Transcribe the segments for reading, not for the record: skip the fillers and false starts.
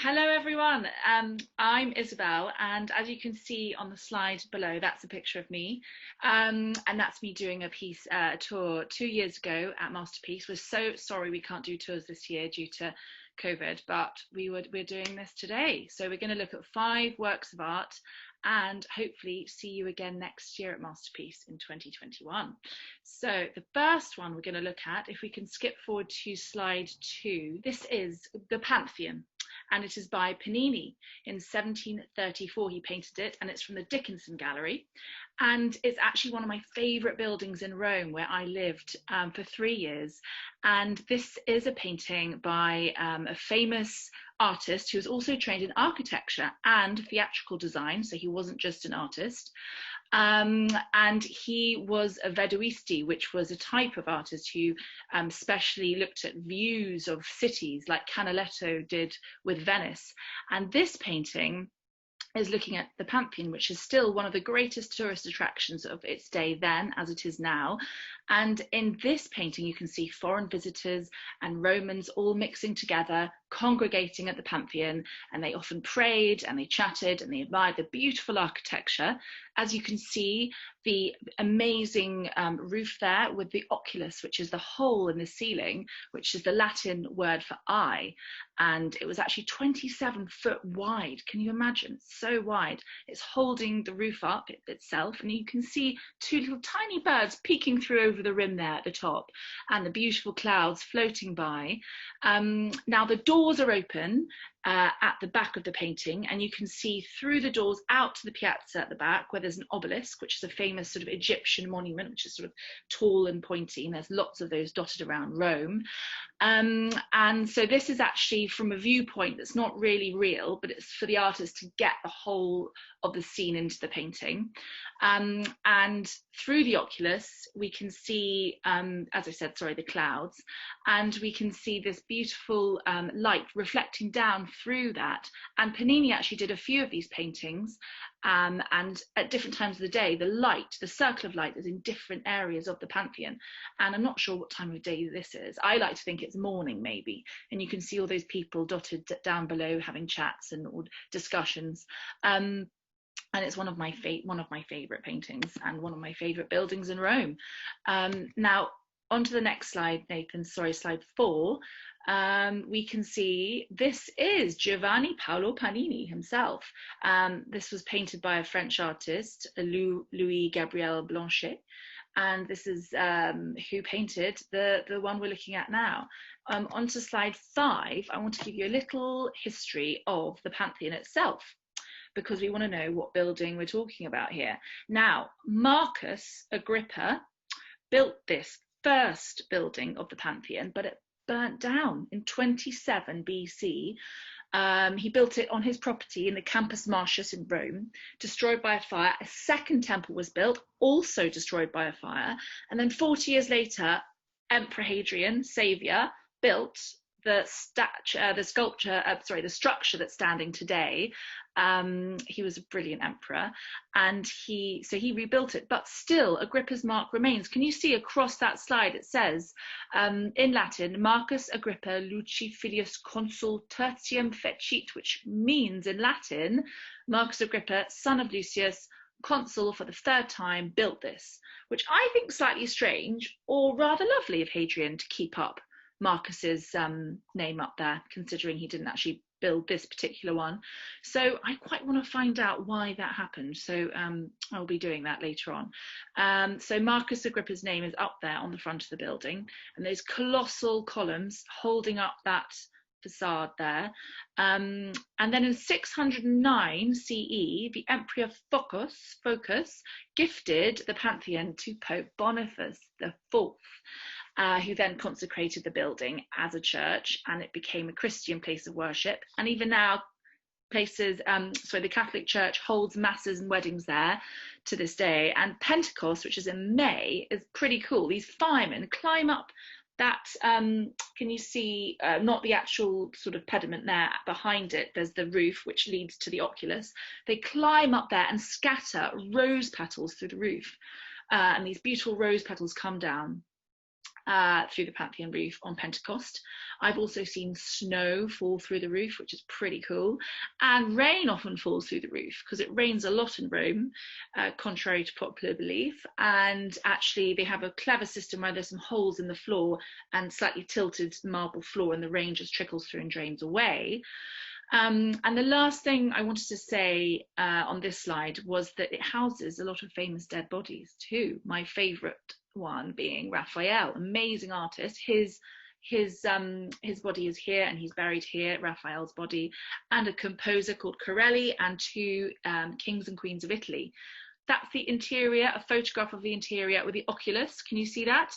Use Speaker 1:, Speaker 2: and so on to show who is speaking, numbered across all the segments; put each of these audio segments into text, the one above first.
Speaker 1: Hello everyone, I'm Isabel, and as you can see on the slide below, that's a picture of me, and that's me doing a tour 2 years ago at Masterpiece. We're so sorry we can't do tours this year due to COVID, but we're doing this today. So we're going to look at 5 works of art and hopefully see you again next year at Masterpiece in 2021. So the first one we're going to look at, if we can skip forward to slide 2, this is the Pantheon. And it is by Panini. In 1734 he painted it, and it's from the Dickinson Gallery, and it's actually one of my favourite buildings in Rome, where I lived for 3 years. And this is a painting by a famous artist who was also trained in architecture and theatrical design, so he wasn't just an artist. And he was a veduisti, which was a type of artist who specially looked at views of cities, like Canaletto did with Venice. And this painting is looking at the Pantheon, which is still one of the greatest tourist attractions of its day then, as it is now. And in this painting, you can see foreign visitors and Romans all mixing together, congregating at the Pantheon, and they often prayed and they chatted and they admired the beautiful architecture. As you can see, the amazing roof there with the oculus, which is the hole in the ceiling, which is the Latin word for eye. And it was actually 27 foot wide. Can you imagine? It's so wide. It's holding the roof up itself, and you can see 2 little tiny birds peeking through over the rim there at the top, and the beautiful clouds floating by. Now the doors are open at the back of the painting, and you can see through the doors out to the piazza at the back, where there's an obelisk, which is a famous sort of Egyptian monument, which is sort of tall and pointy, and there's lots of those dotted around Rome. And so this is actually from a viewpoint that's not really real, but it's for the artist to get the whole of the scene into the painting. And through the oculus, we can see, as I said, sorry, the clouds, and we can see this beautiful light reflecting down through that. And Panini actually did a few of these paintings, and at different times of the day, the light, the circle of light, is in different areas of the Pantheon. And I'm not sure what time of day this is. I like to think it's morning maybe, and you can see all those people dotted down below having chats and discussions. And it's one of my favorite paintings and one of my favorite buildings in Rome. Now, on to the next slide, Nathan, sorry, slide 4. We can see this is Giovanni Paolo Panini himself. This was painted by a French artist, Louis Gabriel Blanchet. And this is who painted the one we're looking at now. On to slide 5, I want to give you a little history of the Pantheon itself, because we want to know what building we're talking about here. Now, Marcus Agrippa built this first building of the Pantheon, but it burnt down in 27 BC. He built it on his property in the Campus Martius in Rome, destroyed by a fire. A second temple was built, also destroyed by a fire. And then 40 years later, Emperor Hadrian, Saviour, built the structure that's standing today. He was a brilliant emperor, and he rebuilt it, but still Agrippa's mark remains. Can you see across that slide it says in Latin, Marcus Agrippa Luci Filius Consul Tertium Fecit, which means in Latin, Marcus Agrippa, son of Lucius, consul for the 3rd time, built this, which I think slightly strange, or rather lovely of Hadrian to keep up Marcus's name up there, considering he didn't actually build this particular one. So I quite want to find out why that happened. So I'll be doing that later on. So Marcus Agrippa's name is up there on the front of the building, and those colossal columns holding up that facade there. And then in 609 CE, the Emperor Phocas gifted the Pantheon to Pope Boniface IV. Who then consecrated the building as a church, and it became a Christian place of worship. And even now, the Catholic Church holds masses and weddings there to this day. And Pentecost, which is in May, is pretty cool. These firemen climb up that, can you see, not the actual sort of pediment there, behind it, there's the roof which leads to the oculus. They climb up there and scatter rose petals through the roof. And these beautiful rose petals come down. through the Pantheon roof on Pentecost. I've also seen snow fall through the roof, which is pretty cool. And rain often falls through the roof because it rains a lot in Rome, contrary to popular belief. And actually they have a clever system where there's some holes in the floor and slightly tilted marble floor, and the rain just trickles through and drains away. And the last thing I wanted to say on this slide was that it houses a lot of famous dead bodies too. My favourite one being Raphael, amazing artist. His body is here and he's buried here, Raphael's body, and a composer called Corelli, and two kings and queens of Italy. That's the interior, a photograph of the interior with the oculus. Can you see that?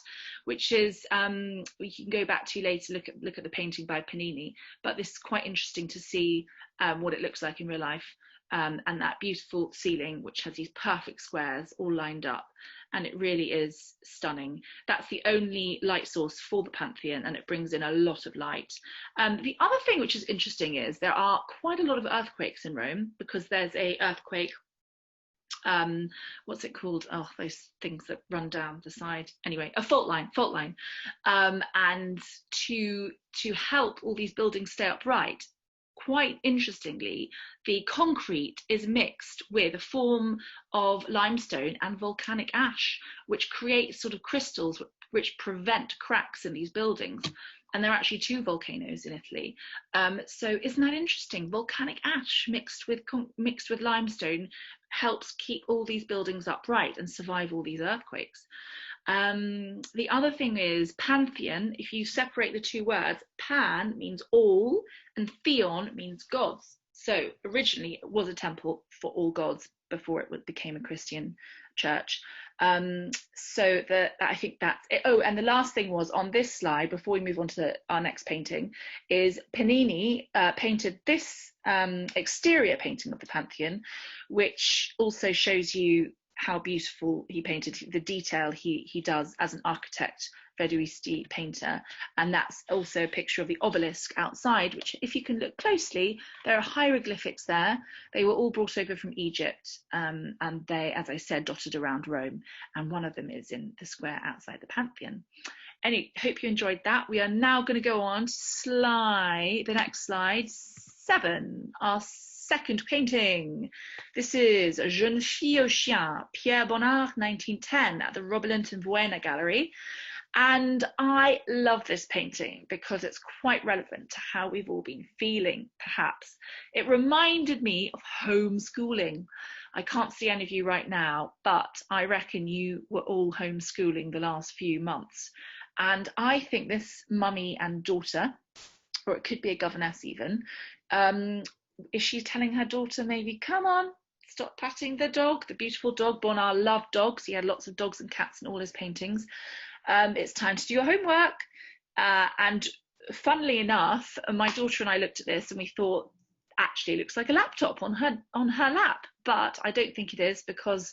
Speaker 1: Which is, we can go back to later, look at the painting by Panini, but this is quite interesting to see what it looks like in real life. And that beautiful ceiling, which has these perfect squares all lined up, and it really is stunning. That's the only light source for the Pantheon, and it brings in a lot of light. The other thing which is interesting is there are quite a lot of earthquakes in Rome, because there's a earthquake, what's it called, oh, those things that run down the side, anyway, a fault line, and to help all these buildings stay upright, quite interestingly, the concrete is mixed with a form of limestone and volcanic ash, which creates sort of crystals which prevent cracks in these buildings. And there are actually two volcanoes in Italy. So isn't that interesting? Volcanic ash mixed with limestone helps keep all these buildings upright and survive all these earthquakes. The other thing is Pantheon. If you separate the two words, pan means all and theon means gods. So originally it was a temple for all gods before it became a Christian church. So I think that's it. Oh, and the last thing was on this slide, before we move on to our next painting, is Panini painted this exterior painting of the Pantheon, which also shows you how beautiful he painted, the detail he does as an architect, Veduisti painter. And that's also a picture of the obelisk outside, which, if you can look closely, there are hieroglyphics there. They were all brought over from Egypt, and they, as I said, dotted around Rome, and one of them is in the square outside the Pantheon. Anyway, hope you enjoyed that. We are now going to go on to the next slide 7, our second painting. This is Jeune Fille au Chien, Pierre Bonnard, 1910, at the Robelent and Buena Gallery. And I love this painting because it's quite relevant to how we've all been feeling, perhaps. It reminded me of homeschooling. I can't see any of you right now, but I reckon you were all homeschooling the last few months. And I think this mummy and daughter, or it could be a governess even, is she telling her daughter maybe, come on, stop patting the dog, the beautiful dog. Bonnard loved dogs. He had lots of dogs and cats in all his paintings. It's time to do your homework. And funnily enough, my daughter and I looked at this and we thought, actually it looks like a laptop on her lap, but I don't think it is, because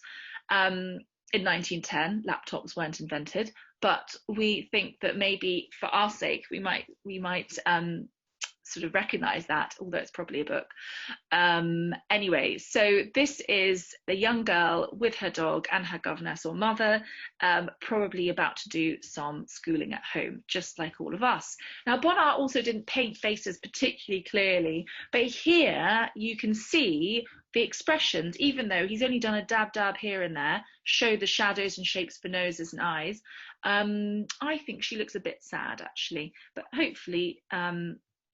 Speaker 1: in 1910 laptops weren't invented. But we think that maybe for our sake we might sort of recognize that, although it's probably a book. Anyway, so this is the young girl with her dog and her governess or mother, probably about to do some schooling at home, just like all of us. Now, Bonnard also didn't paint faces particularly clearly, but here you can see the expressions, even though he's only done a dab here and there, show the shadows and shapes for noses and eyes. I think she looks a bit sad, actually, but hopefully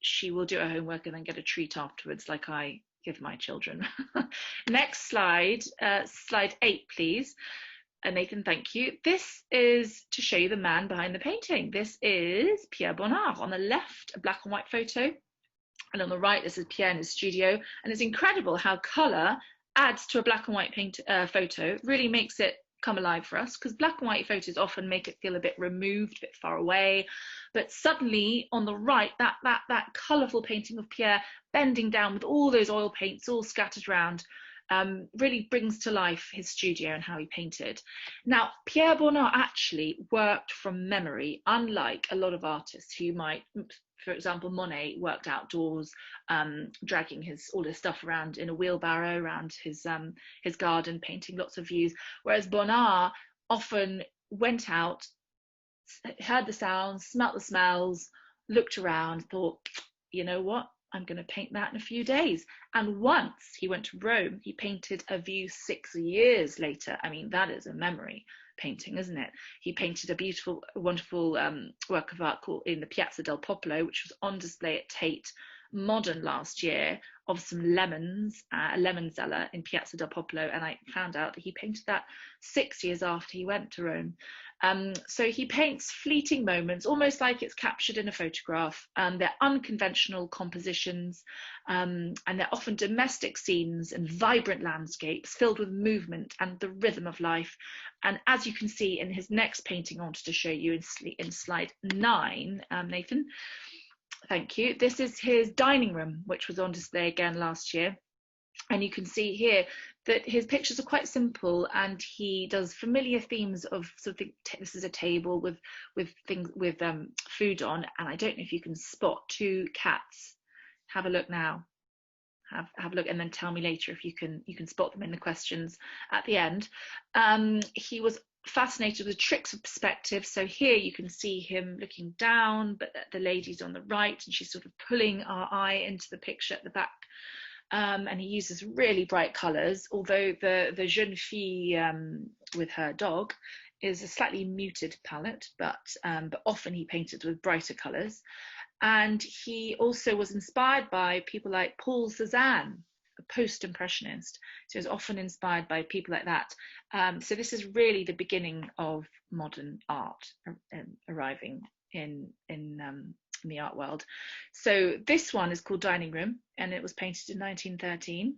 Speaker 1: she will do her homework and then get a treat afterwards, like I give my children. Next slide, slide 8, please. Nathan, thank you. This is to show you the man behind the painting. This is Pierre Bonnard. On the left, a black and white photo, and on the right, this is Pierre in his studio. And it's incredible how colour adds to a black and white photo, really makes it come alive for us, because black and white photos often make it feel a bit removed, a bit far away. But suddenly on the right, that colourful painting of Pierre bending down with all those oil paints all scattered around, really brings to life his studio and how he painted. All Pierre Bonnard actually worked from memory, unlike a lot of artists who might, for example, Monet worked outdoors, dragging all his stuff around in a wheelbarrow around his garden, painting lots of views, whereas Bonnard often went out, heard the sounds, smelt the smells, looked around, thought, you know what, I'm going to paint that in a few days. And once he went to Rome, he painted a view 6 years later. I mean, that is a memory painting, isn't it? He painted a beautiful, wonderful work of art called in the Piazza del Popolo, which was on display at Tate Modern last year, of some lemons, a lemon cellar in Piazza del Popolo, and I found out that he painted that 6 years after he went to Rome. So he paints fleeting moments, almost like it's captured in a photograph. They're unconventional compositions, and they're often domestic scenes and vibrant landscapes filled with movement and the rhythm of life. And as you can see in his next painting I wanted to show you in slide 9, Nathan, thank you. This is his dining room, which was on display again last year. And you can see here that his pictures are quite simple, and he does familiar themes of something. This is a table with things with food on, and I don't know if you can spot 2 cats. Have a look now. Have a look, and then tell me later if you can spot them in the questions at the end. He was fascinated with tricks of perspective. So here you can see him looking down, but the lady's on the right, and she's sort of pulling our eye into the picture at the back. And he uses really bright colours, although the jeune fille with her dog is a slightly muted palette, but often he painted with brighter colours. And he also was inspired by people like Paul Cézanne, a post-impressionist. So he was often inspired by people like that. So this is really the beginning of modern art arriving in the art world. So this one is called Dining Room, and it was painted in 1913,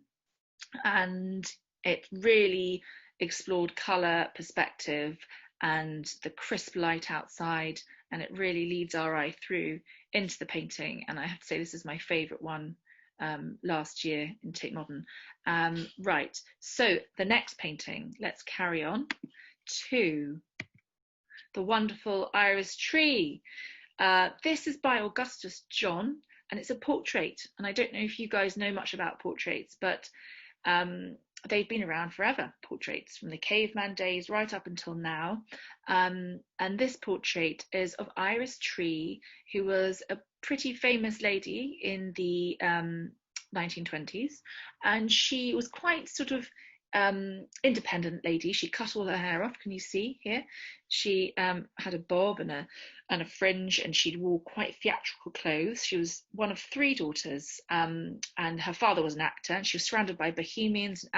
Speaker 1: and it really explored colour, perspective, and the crisp light outside, and it really leads our eye through into the painting. And I have to say, this is my favourite one last year in Tate Modern. Right, so the next painting, let's carry on to the wonderful Iris Tree. This is by Augustus John, and it's a portrait. And I don't know if you guys know much about portraits, but they've been around forever, portraits, from the caveman days right up until now. And this portrait is of Iris Tree, who was a pretty famous lady in the 1920s. And she was quite sort of independent lady. She cut all her hair off. Can you see here? She had a bob and a fringe, and she wore quite theatrical clothes. She was one of 3 daughters, and her father was an actor, and she was surrounded by bohemians and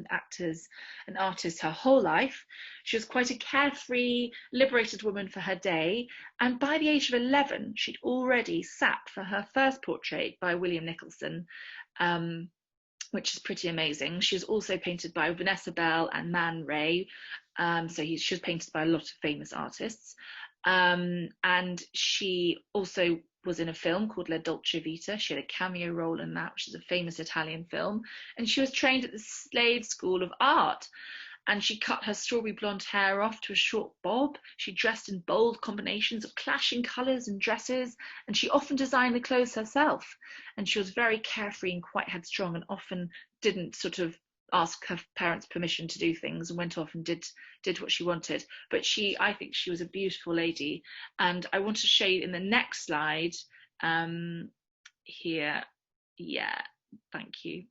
Speaker 1: actors and artists her whole life. She was quite a carefree, liberated woman for her day, and by the age of 11 she'd already sat for her first portrait by William Nicholson, which is pretty amazing. She was also painted by Vanessa Bell and Man Ray, so she was painted by a lot of famous artists. And she also was in a film called La Dolce Vita. She had a cameo role in that, which is a famous Italian film. And she was trained at the Slade School of Art. And she cut her strawberry blonde hair off to a short bob. She dressed in bold combinations of clashing colours and dresses, and she often designed the clothes herself. And she was very carefree and quite headstrong, and often didn't sort of ask her parents' permission to do things, and went off and did what she wanted. But I think she was a beautiful lady. And I want to show you in the next slide here. Yeah, thank you.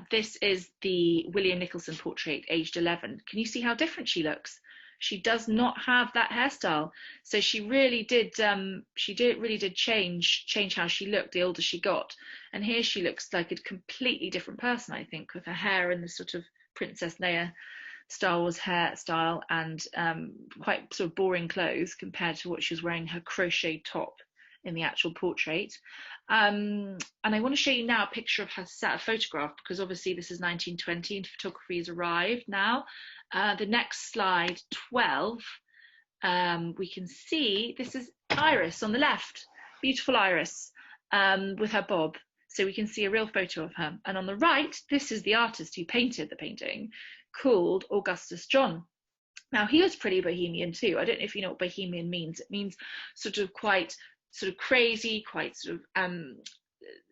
Speaker 1: This is the William Nicholson portrait, aged 11. Can you see how different she looks? She does not have that hairstyle. So she really did change how she looked the older she got. And here she looks like a completely different person, I think, with her hair in the sort of Princess Leia Star Wars hairstyle, and quite sort of boring clothes compared to what she was wearing, her crochet top in the actual portrait. And I want to show you now a picture of her photograph, because obviously this is 1920 and photography has arrived now. The next slide, 12, we can see this is Iris on the left, beautiful Iris with her bob. So we can see a real photo of her. And on the right, this is the artist who painted the painting, called Augustus John. Now, he was pretty bohemian too. I don't know if you know what bohemian means. It means sort of quite sort of crazy, quite sort of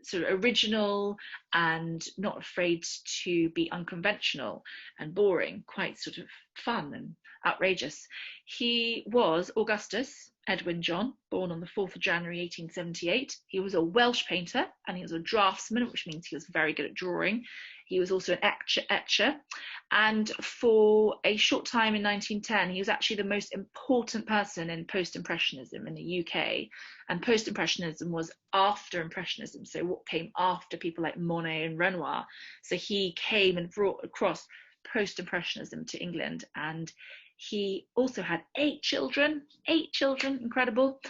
Speaker 1: sort of original and not afraid to be unconventional and boring, quite sort of fun and outrageous. He was Augustus Edwin John, born on the 4th of January 1878. He was a Welsh painter and he was a draftsman, which means he was very good at drawing. He was also an etcher, and for a short time in 1910 he was actually the most important person in post-impressionism in the UK. And post-impressionism was after impressionism, so what came after people like Monet and Renoir. So he came and brought across post-impressionism to England, and he also had 8 children, incredible.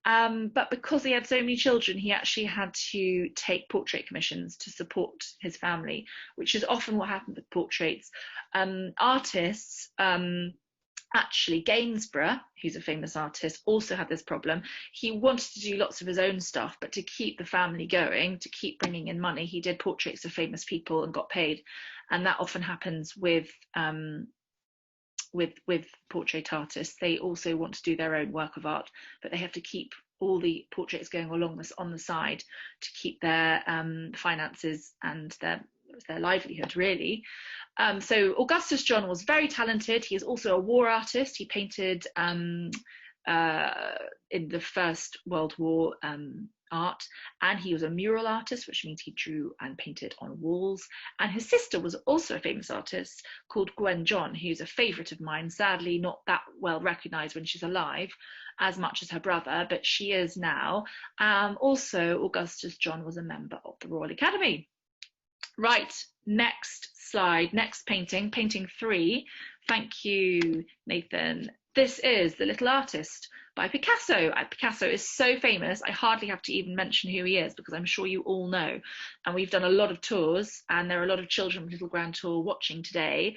Speaker 1: But because he had so many children, he actually had to take portrait commissions to support his family, which is often what happened with portraits. Artists, actually Gainsborough, who's a famous artist, also had this problem. He wanted to do lots of his own stuff, but to keep the family going, to keep bringing in money, he did portraits of famous people and got paid. And that often happens with portrait artists. They also want to do their own work of art, but they have to keep all the portraits going along this on the side to keep their finances and their livelihood, really. So Augustus John was very talented. He is also a war artist. He painted in the First World War art, and he was a mural artist, which means he drew and painted on walls. And his sister was also a famous artist called Gwen John, who's a favourite of mine, sadly not that well recognised when she's alive as much as her brother, but she is now. Also, Augustus John was a member of the Royal Academy. Right, next slide, next painting, painting 3. Thank you, Nathan. This is The Little Artist by Picasso. Picasso is so famous, I hardly have to even mention who he is because I'm sure you all know. And we've done a lot of tours, and there are a lot of children from Little Grand Tour watching today.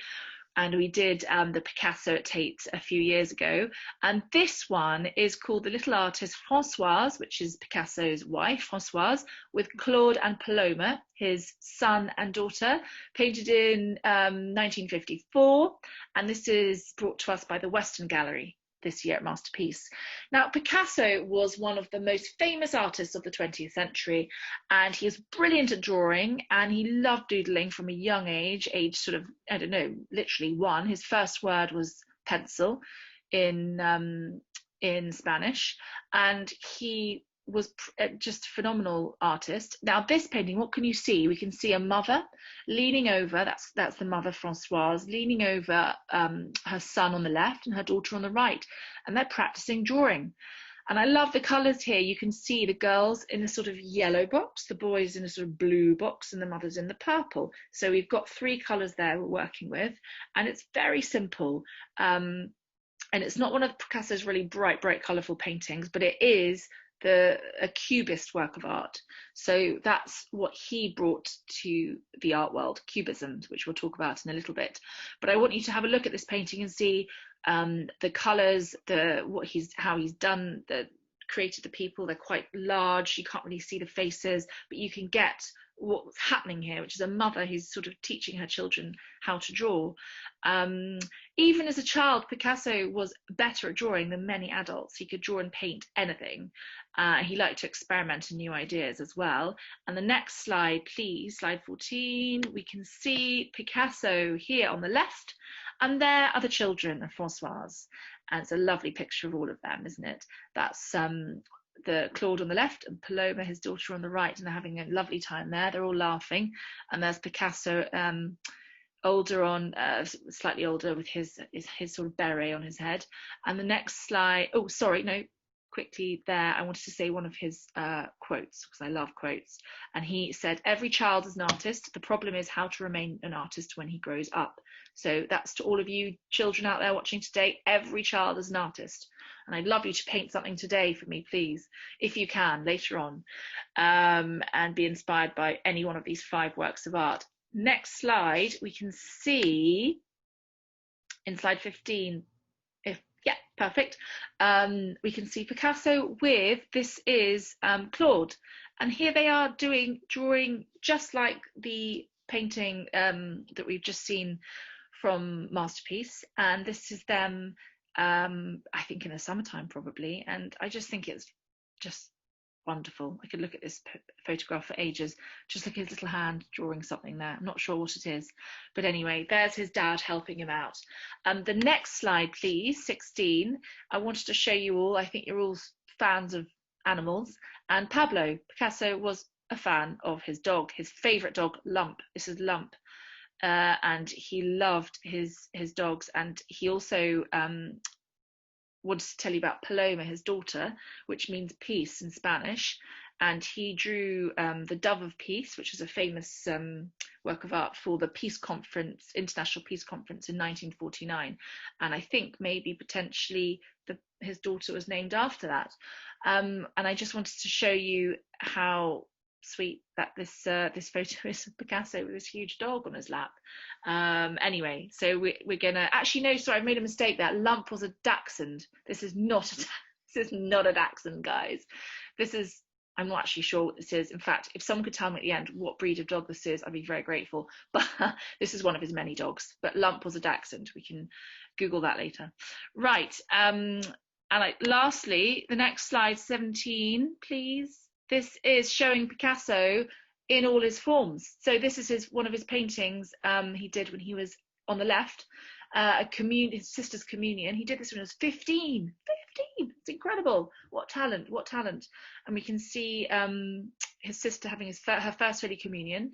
Speaker 1: And we did the Picasso at Tate a few years ago. And this one is called The Little Artist Françoise, which is Picasso's wife, Françoise, with Claude and Paloma, his son and daughter, painted in 1954. And this is brought to us by the Weston Gallery this year at Masterpiece. Now, Picasso was one of the most famous artists of the 20th century, and he is brilliant at drawing, and he loved doodling from a young age sort of, I don't know, literally 1. His first word was pencil in Spanish, and he was just a phenomenal artist. Now, this painting, what can you see? We can see a mother leaning over, that's the mother Françoise, leaning over her son on the left and her daughter on the right, and they're practicing drawing. And I love the colours here. You can see the girls in a sort of yellow box, the boys in a sort of blue box, and the mother's in the purple. So we've got 3 colours there we're working with, and it's very simple. And it's not one of Picasso's really bright, colourful paintings, but it is a cubist work of art. So that's what he brought to the art world, cubism, which we'll talk about in a little bit. But I want you to have a look at this painting and see the colours, how he's done created the people. They're quite large, you can't really see the faces, but you can get what's happening here, which is a mother who's sort of teaching her children how to draw. Even as a child, Picasso was better at drawing than many adults. He could draw and paint anything. He liked to experiment in new ideas as well. And the next slide, please, slide 14, we can see Picasso here on the left, and there are the children of Françoise. And it's a lovely picture of all of them, isn't it? That's the Claude on the left and Paloma, his daughter, on the right, and they're having a lovely time there. They're all laughing. And there's Picasso, slightly older, with his sort of beret on his head. And the next slide, oh, sorry, no, quickly there, I wanted to say one of his quotes, because I love quotes. And he said, "Every child is an artist. The problem is how to remain an artist when he grows up." So that's to all of you children out there watching today. Every child is an artist. And I'd love you to paint something today for me, please, if you can, later on, and be inspired by any one of these 5 works of art. Next slide, we can see in slide 15, yeah, perfect. We can see Picasso with, this is Claude. And here they are drawing just like the painting that we've just seen from Masterpiece. And this is them, I think in the summertime probably. And I just think it's just wonderful. I could look at this photograph for ages. Just look at his little hand drawing something there. I'm not sure what it is, but anyway, there's his dad helping him out. The next slide, please, 16. I wanted to show you all, I think you're all fans of animals, and Pablo Picasso was a fan of his dog, his favorite dog, Lump. This is Lump. And he loved his dogs, and he also wanted to tell you about Paloma, his daughter, which means peace in Spanish. And he drew the Dove of Peace, which is a famous work of art for the Peace Conference, International Peace Conference in 1949. And I think maybe potentially his daughter was named after that. And I just wanted to show you how sweet that this photo is of Picasso with this huge dog on his lap. Anyway, so we're gonna actually, no, sorry, I made a mistake. That Lump was a dachshund. This is not a dachshund, guys. I'm not actually sure what this is. In fact, if someone could tell me at the end what breed of dog this is, I'd be very grateful. But this is one of his many dogs. But Lump was a dachshund. We can Google that later. Right. Lastly, the next slide, 17, please. This is showing Picasso in all his forms. So this is one of his paintings he did when he was on the left, his sister's communion. He did this when he was 15. It's incredible. What talent. And we can see his sister having her first Holy Communion.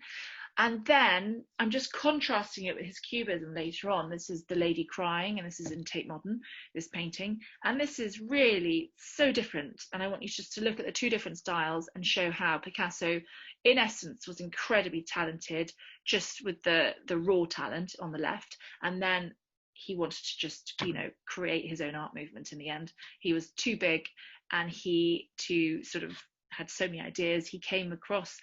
Speaker 1: And then I'm just contrasting it with his cubism later on. This is The Lady Crying, and this is in Tate Modern, this painting. And this is really so different. And I want you just to look at the two different styles and show how Picasso, in essence, was incredibly talented, just with the raw talent on the left. And then he wanted to just, create his own art movement in the end. He was too big, and he too sort of had so many ideas. He came across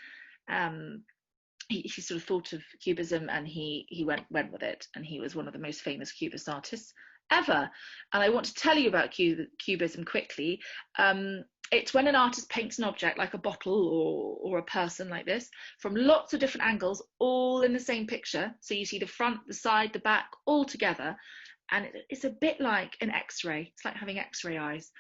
Speaker 1: he sort of thought of cubism, and he went with it, and he was one of the most famous cubist artists ever. And I want to tell you about cubism quickly. It's when an artist paints an object like a bottle or a person like this from lots of different angles, all in the same picture. So you see the front, the side, the back, all together, and it's a bit like an X-ray. It's like having X-ray eyes.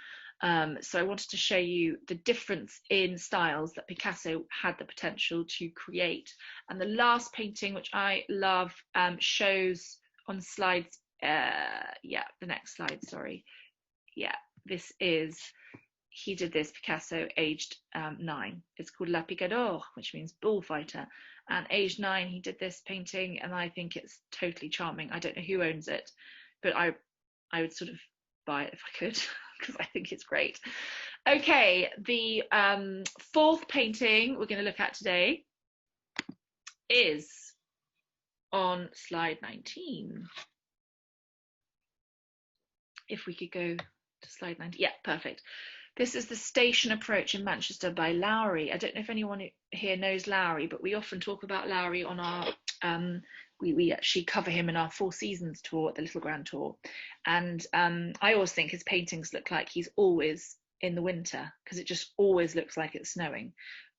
Speaker 1: So I wanted to show you the difference in styles that Picasso had the potential to create. And the last painting, which I love, shows on slides, the next slide, sorry. Yeah, he did this, Picasso, aged 9. It's called La Picador, which means bullfighter. And aged 9, he did this painting, and I think it's totally charming. I don't know who owns it, but I would sort of buy it if I could, because I think it's great. Okay, the fourth painting we're going to look at today is on slide 19. If we could go to slide 19. Yeah, perfect. This is The Station Approach in Manchester by Lowry. I don't know if anyone here knows Lowry, but we often talk about Lowry on our we actually cover him in our Four Seasons tour at the Little Grand Tour. And I always think his paintings look like he's always in the winter, because it just always looks like it's snowing.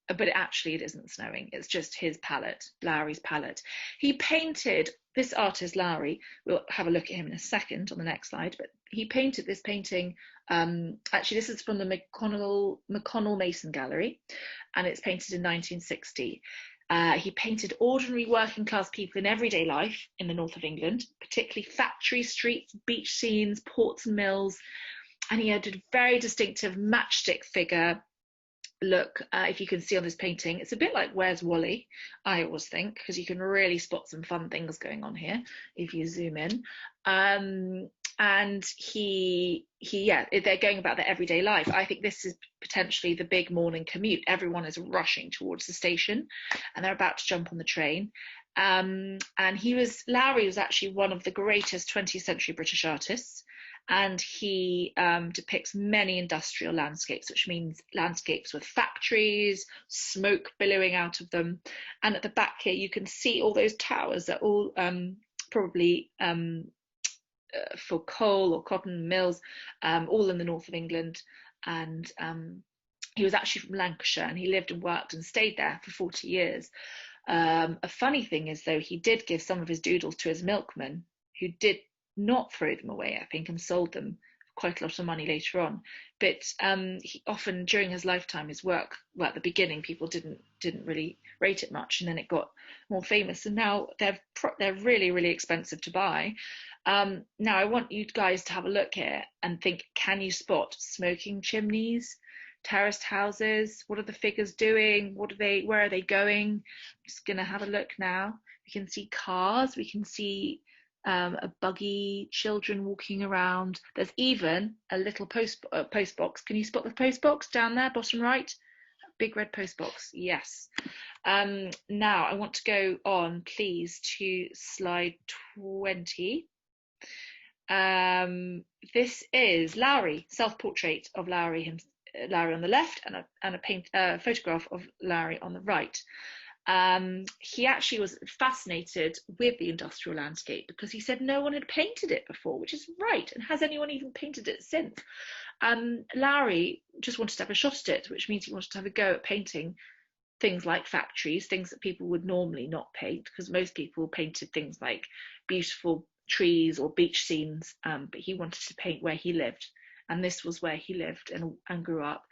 Speaker 1: But it isn't snowing. It's just his palette, Lowry's palette. He painted, this artist Lowry, we'll have a look at him in a second on the next slide, but he painted this painting, actually this is from the McConnell Mason Gallery, and it's painted in 1960. He painted ordinary working class people in everyday life in the north of England, particularly factory streets, beach scenes, ports and mills, and he had a very distinctive matchstick figure look. If you can see on this painting, it's a bit like Where's Wally, I always think, because you can really spot some fun things going on here if you zoom in. And they're going about their everyday life. I think this is potentially the big morning commute. Everyone is rushing towards the station, and they're about to jump on the train. And Lowry was actually one of the greatest 20th century British artists, and he depicts many industrial landscapes, which means landscapes with factories, smoke billowing out of them. And at the back here, you can see all those towers that are all probably for coal or cotton mills, all in the north of England. And he was actually from Lancashire, and he lived and worked and stayed there for 40 years. A funny thing is, though, he did give some of his doodles to his milkman, who did not throw them away, I think, and sold them quite a lot of money later on. But he, often during his lifetime, his work, well, at the beginning, people didn't really rate it much, and then it got more famous, and now they're really, really expensive to buy. Now I want you guys to have a look here and think, can you spot smoking chimneys, terraced houses? What are the figures doing? Where are they going? I'm just gonna have a look now. We can see cars, we can see a buggy, children walking around. There's even a little post box. Can you spot the post box down there, bottom right? Big red post box, yes. Now I want to go on, please, to slide 20. This is Lowry, self-portrait of Lowry on the left, and a photograph of Lowry on the right. He actually was fascinated with the industrial landscape because he said no one had painted it before, which is right. And has anyone even painted it since? Lowry just wanted to have a shot at it, which means he wanted to have a go at painting things like factories, things that people would normally not paint, because most people painted things like beautiful trees or beach scenes, but he wanted to paint where he lived. And this was where he lived and grew up.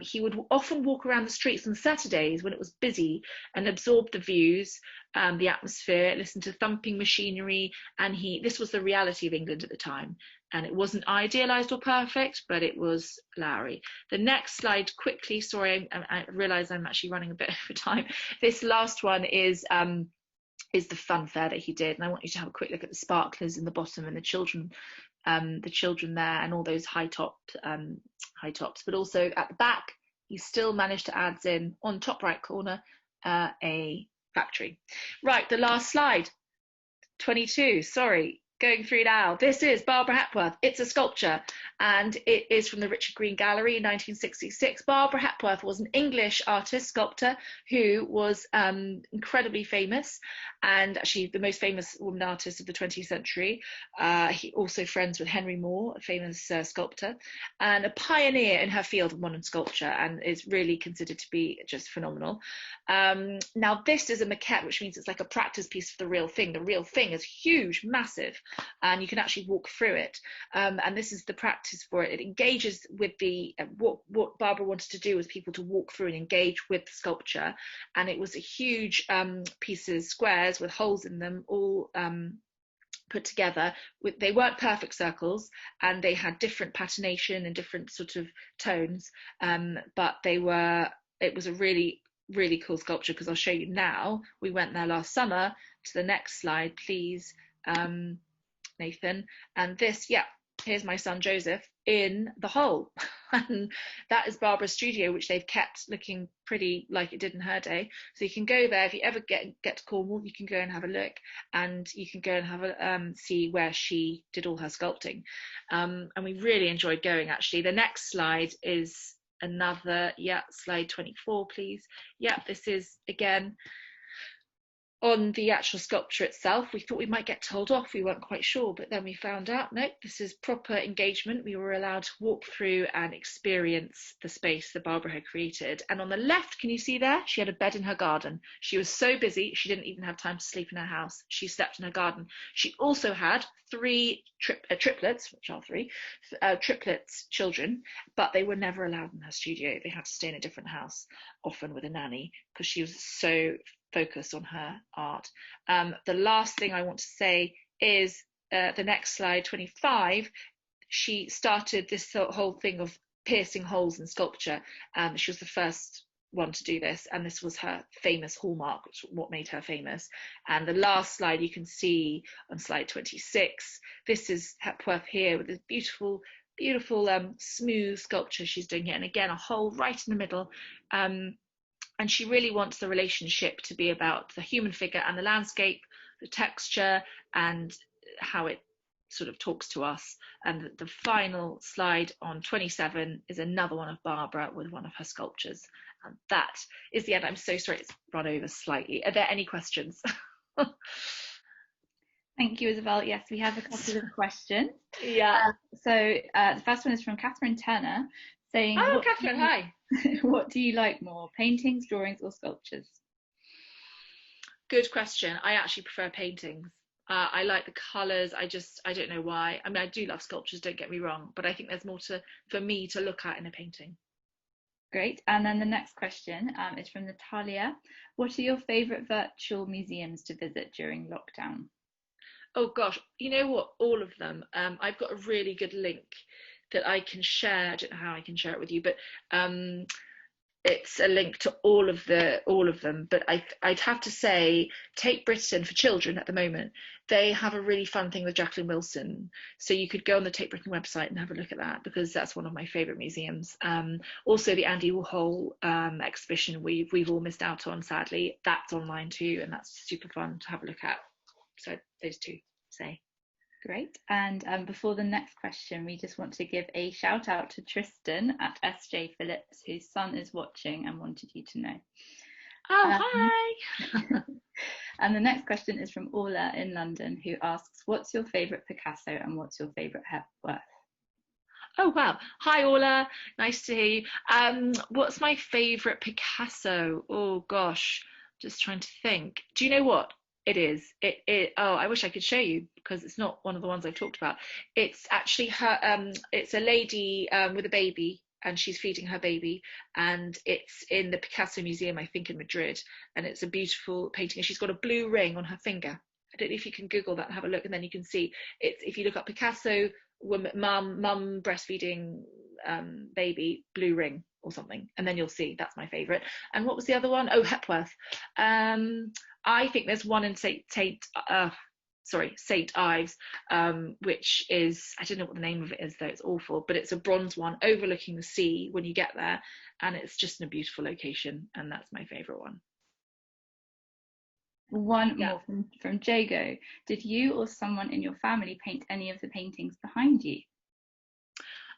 Speaker 1: He would often walk around the streets on Saturdays when it was busy and absorb the views, the atmosphere, listen to thumping machinery, and this was the reality of England at the time. And it wasn't idealised or perfect, but it was Lowry. The next slide, quickly, sorry, I realise I'm actually running a bit over time. This last one is the fun fair that he did, and I want you to have a quick look at the sparklers in the bottom and the children there, and all those high tops, but also at the back he still managed to add in, on top right corner, a factory. Right, the last slide, 22, sorry, going through now. This is Barbara Hepworth. It's a sculpture, and it is from the Richard Green Gallery in 1966. Barbara Hepworth was an English artist, sculptor, who was incredibly famous, and actually the most famous woman artist of the 20th century. He also friends with Henry Moore, a famous sculptor, and a pioneer in her field of modern sculpture, and is really considered to be just phenomenal. Now this is a maquette, which means it's like a practice piece for the real thing. The real thing is huge, massive, and you can actually walk through it, and this is the practice for it. It engages with the what Barbara wanted to do was people to walk through and engage with the sculpture, and it was a huge pieces, squares with holes in them, all put together. They weren't perfect circles, and they had different patination and different sort of tones, but it was a really, really cool sculpture, because I'll show you now. We went there last summer. To the next slide, please, Nathan. And this, yeah, here's my son Joseph in the hole. And that is Barbara's studio, which they've kept looking pretty like it did in her day. So you can go there if you ever get to Cornwall. You can go and have a look, and you can go and have a see where she did all her sculpting, and we really enjoyed going. Actually, the next slide is another, yeah, slide 24, please. Yeah, this is again on the actual sculpture itself. We thought we might get told off, we weren't quite sure, but then we found out, no, this is proper engagement. We were allowed to walk through and experience the space that Barbara had created. And on the left, can you see there? She had a bed in her garden. She was so busy, she didn't even have time to sleep in her house. She slept in her garden. She also had triplets, which are triplets children, but they were never allowed in her studio. They had to stay in a different house, often with a nanny, because she was so focused on her art. The last thing I want to say is the next slide, 25. She started this whole thing of piercing holes in sculpture. She was the first one to do this, and this was her famous hallmark, which what made her famous. And the last slide you can see on slide 26. This is Hepworth here with this beautiful smooth sculpture she's doing here, and again a hole right in the middle. And she really wants the relationship to be about the human figure and the landscape, the texture, and how it sort of talks to us. And the final slide on 27 is another one of Barbara with one of her sculptures. And that is the end. I'm so sorry it's run over slightly. Are there any questions?
Speaker 2: Thank you, Isabel. Yes, we have a couple of questions.
Speaker 1: Yeah.
Speaker 2: So the first one is from Catherine Turner, saying,
Speaker 1: oh, Catherine, hi.
Speaker 2: What do you like more, paintings, drawings, or sculptures?
Speaker 1: Good question. I actually prefer paintings. I like the colours. I don't know why. I mean, I do love sculptures, don't get me wrong, but I think there's more for me to look at in a painting.
Speaker 2: Great. And then the next question is from Natalia. What are your favourite virtual museums to visit during lockdown?
Speaker 1: Oh gosh, you know what? All of them. I've got a really good link that I can share. I don't know how I can share it with you, but um, it's a link to all of them. But I'd have to say, Take Britain for children at the moment. They have a really fun thing with Jacqueline Wilson, so you could go on the Take Britain website and have a look at that because that's one of my favourite museums. Also, the Andy Warhol exhibition we've all missed out on, sadly. That's online too, and that's super fun to have a look at. So those two, say.
Speaker 2: Great. And before the next question, we just want to give a shout out to Tristan at SJ Phillips, whose son is watching and wanted you to know.
Speaker 1: Oh, hi.
Speaker 2: And the next question is from Orla in London, who asks, what's your favourite Picasso and what's your favourite Hepworth?
Speaker 1: Oh, wow. Hi, Orla. Nice to hear you. What's my favourite Picasso? Oh, gosh. Just trying to think. Do you know what? It is. Oh, I wish I could show you because it's not one of the ones I've talked about. It's actually her. It's a lady with a baby, and she's feeding her baby, and it's in the Picasso Museum, I think, in Madrid. And it's a beautiful painting. And she's got a blue ring on her finger. I don't know if you can Google that and have a look, and then you can see it's. If you look up Picasso, woman, mum breastfeeding baby, blue ring or something, and then you'll see that's my favourite. And what was the other one? Oh, Hepworth. I think there's one in St Ives, which is, I don't know what the name of it is though, it's awful, but it's a bronze one overlooking the sea when you get there, and it's just in a beautiful location, and that's my favourite one.
Speaker 2: One more from Jago. Did you or someone in your family paint any of the paintings behind you?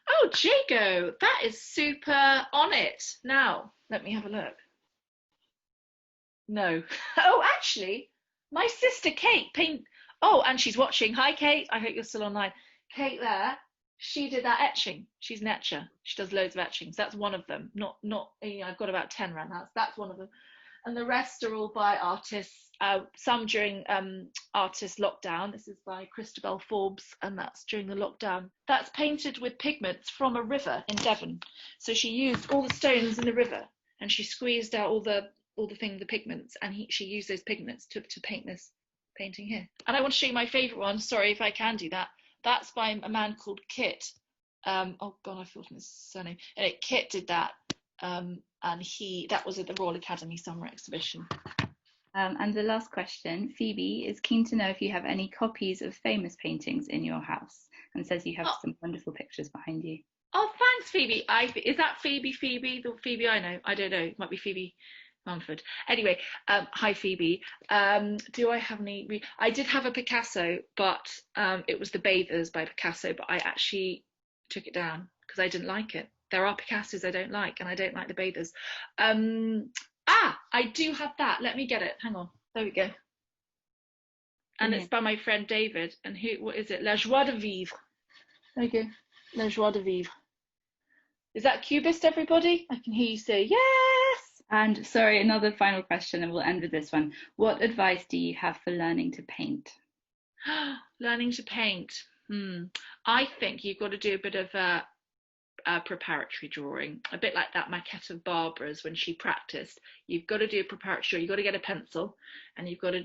Speaker 1: Oh, Jago, that is super on it. Now, let me have a look. No. Oh, actually, my sister Kate Oh, and she's watching. Hi, Kate. I hope you're still online. Kate there, she did that etching. She's an etcher. She does loads of etchings. That's one of them. Not. I've got about 10 around the house. That's one of them. And the rest are all by artists. Some during artist lockdown. This is by Christabel Forbes, and that's during the lockdown. That's painted with pigments from a river in Devon. So she used all the stones in the river, and she squeezed out all the pigments, and she used those pigments to paint this painting here. And I want to show you my favourite one. Sorry if I can do that. That's by a man called Kit. Oh God, I've forgotten his surname. Kit did that, and that was at the Royal Academy Summer Exhibition.
Speaker 2: And the last question, Phoebe is keen to know if you have any copies of famous paintings in your house, and says you have some wonderful pictures behind you.
Speaker 1: Oh, thanks, Phoebe. Is that Phoebe? The Phoebe I know? I don't know. It might be Phoebe Mumford. Anyway, hi Phoebe. Do I have any? I did have a Picasso, but it was The Bathers by Picasso, but I actually took it down because I didn't like it. There are Picassos I don't like, and I don't like The Bathers. I do have that. Let me get it. Hang on. There we go. And it's by my friend David. And what is it? La Joie de Vivre. There you go. La Joie de Vivre. Is that Cubist, everybody? I can hear you say yes.
Speaker 2: And sorry, another final question, and we'll end with this one. What advice do you have for learning to paint?
Speaker 1: Learning to paint. I think you've got to do a bit of a preparatory drawing, a bit like that maquette of Barbara's when she practiced. You've got to do a preparatory. You've got to get a pencil, and you've got to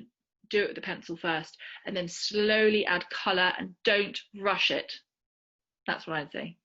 Speaker 1: do it with the pencil first, and then slowly add colour, and don't rush it. That's what I'd say.